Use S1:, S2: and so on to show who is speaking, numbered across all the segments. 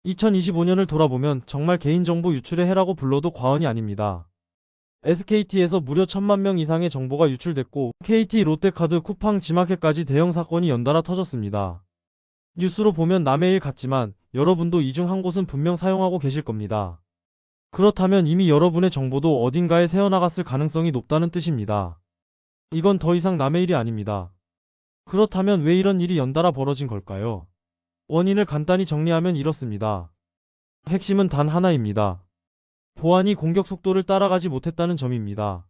S1: 2025년을 돌아보면 정말 개인정보 유출의 해라고 불러도 과언이 아닙니다. SKT에서 무려 1000만 명 이상의 정보가 유출됐고 KT 롯데카드 쿠팡 지마켓까지 대형 사건이 연달아 터졌습니다. 뉴스로 보면 남의 일 같지만 여러분도 이 중 한 곳은 분명 사용하고 계실 겁니다. 그렇다면 이미 여러분의 정보도 어딘가에 새어나갔을 가능성이 높다는 뜻입니다. 이건 더 이상 남의 일이 아닙니다. 그렇다면 왜 이런 일이 연달아 벌어진 걸까요? 원인을 간단히 정리하면 이렇습니다. 핵심은 단 하나입니다. 보안이 공격 속도를 따라가지 못했다는 점입니다.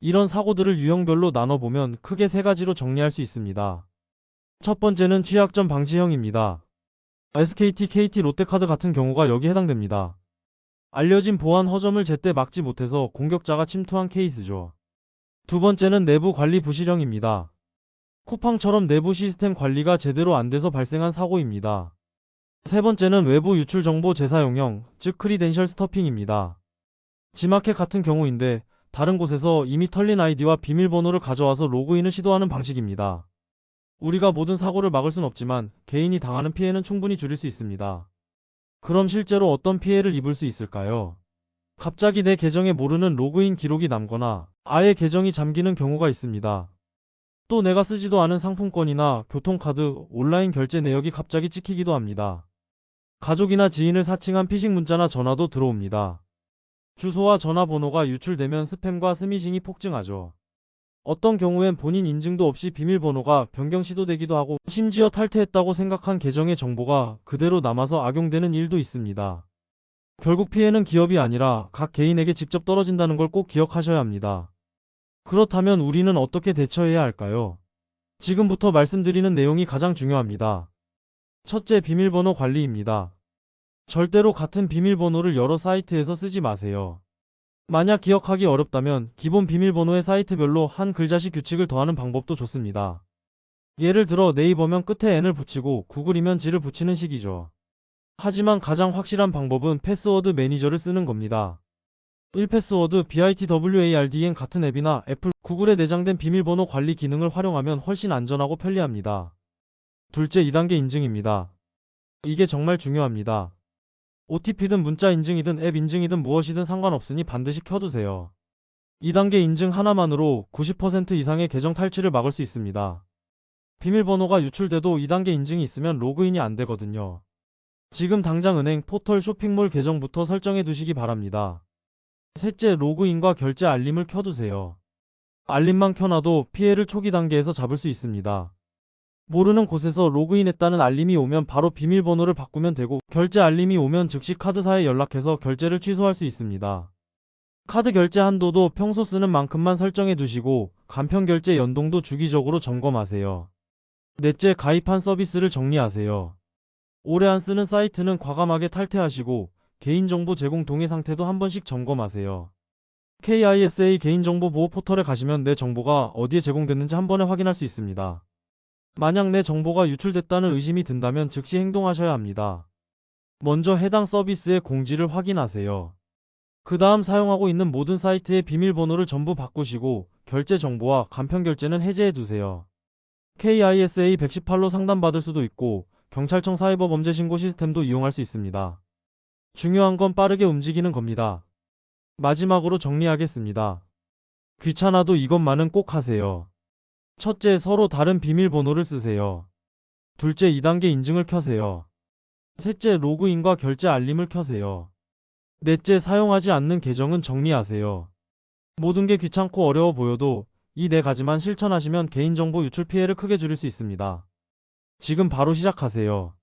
S1: 이런 사고들을 유형별로 나눠보면 크게 세 가지로 정리할 수 있습니다. 첫 번째는 취약점 방지형입니다. SKT, KT, 롯데카드 같은 경우가 여기 해당됩니다. 알려진 보안 허점을 제때 막지 못해서 공격자가 침투한 케이스죠. 두 번째는 내부 관리 부실형입니다. 쿠팡처럼 내부 시스템 관리가 제대로 안 돼서 발생한 사고입니다. 세 번째는 외부 유출 정보 재사용형, 즉 크리덴셜 스터핑입니다. 지마켓 같은 경우인데 다른 곳에서 이미 털린 아이디와 비밀번호를 가져와서 로그인을 시도하는 방식입니다. 우리가 모든 사고를 막을 순 없지만 개인이 당하는 피해는 충분히 줄일 수 있습니다. 그럼 실제로 어떤 피해를 입을 수 있을까요? 갑자기 내 계정에 모르는 로그인 기록이 남거나 아예 계정이 잠기는 경우가 있습니다. 또 내가 쓰지도 않은 상품권이나 교통카드, 온라인 결제 내역이 갑자기 찍히기도 합니다. 가족이나 지인을 사칭한 피싱 문자나 전화도 들어옵니다. 주소와 전화번호가 유출되면 스팸과 스미싱이 폭증하죠. 어떤 경우엔 본인 인증도 없이 비밀번호가 변경 시도되기도 하고 심지어 탈퇴했다고 생각한 계정의 정보가 그대로 남아서 악용되는 일도 있습니다. 결국 피해는 기업이 아니라 각 개인에게 직접 떨어진다는 걸 꼭 기억하셔야 합니다. 그렇다면 우리는 어떻게 대처해야 할까요? 지금부터 말씀드리는 내용이 가장 중요합니다. 첫째, 비밀번호 관리입니다. 절대로 같은 비밀번호를 여러 사이트에서 쓰지 마세요. 만약 기억하기 어렵다면 기본 비밀번호의 사이트별로 한 글자씩 규칙을 더하는 방법도 좋습니다. 예를 들어 네이버면 끝에 n을 붙이고 구글이면 g를 붙이는 식이죠. 하지만 가장 확실한 방법은 패스워드 매니저를 쓰는 겁니다. 1패스워드 BITWARDN 같은 앱이나 애플, 구글에 내장된 비밀번호 관리 기능을 활용하면 훨씬 안전하고 편리합니다. 둘째, 2단계 인증입니다. 이게 정말 중요합니다. OTP든 문자 인증이든 앱 인증이든 무엇이든 상관없으니 반드시 켜두세요. 2단계 인증 하나만으로 90% 이상의 계정 탈취를 막을 수 있습니다. 비밀번호가 유출돼도 2단계 인증이 있으면 로그인이 안 되거든요. 지금 당장 은행, 포털, 쇼핑몰 계정부터 설정해 두시기 바랍니다. 셋째, 로그인과 결제 알림을 켜두세요. 알림만 켜놔도 피해를 초기 단계에서 잡을 수 있습니다. 모르는 곳에서 로그인했다는 알림이 오면 바로 비밀번호를 바꾸면 되고 결제 알림이 오면 즉시 카드사에 연락해서 결제를 취소할 수 있습니다. 카드 결제 한도도 평소 쓰는 만큼만 설정해 두시고 간편 결제 연동도 주기적으로 점검하세요. 넷째, 가입한 서비스를 정리하세요. 오래 안 쓰는 사이트는 과감하게 탈퇴하시고 개인정보 제공 동의 상태도 한 번씩 점검하세요. KISA 개인정보 보호 포털에 가시면 내 정보가 어디에 제공됐는지 한 번에 확인할 수 있습니다. 만약 내 정보가 유출됐다는 의심이 든다면 즉시 행동하셔야 합니다. 먼저 해당 서비스의 공지를 확인하세요. 그 다음 사용하고 있는 모든 사이트의 비밀번호를 전부 바꾸시고 결제 정보와 간편 결제는 해제해두세요. KISA 118로 상담받을 수도 있고 경찰청 사이버 범죄 신고 시스템도 이용할 수 있습니다. 중요한 건 빠르게 움직이는 겁니다. 마지막으로 정리하겠습니다. 귀찮아도 이것만은 꼭 하세요. 첫째, 서로 다른 비밀번호를 쓰세요. 둘째, 2단계 인증을 켜세요. 셋째, 로그인과 결제 알림을 켜세요. 넷째, 사용하지 않는 계정은 정리하세요. 모든 게 귀찮고 어려워 보여도 이 네 가지만 실천하시면 개인정보 유출 피해를 크게 줄일 수 있습니다. 지금 바로 시작하세요.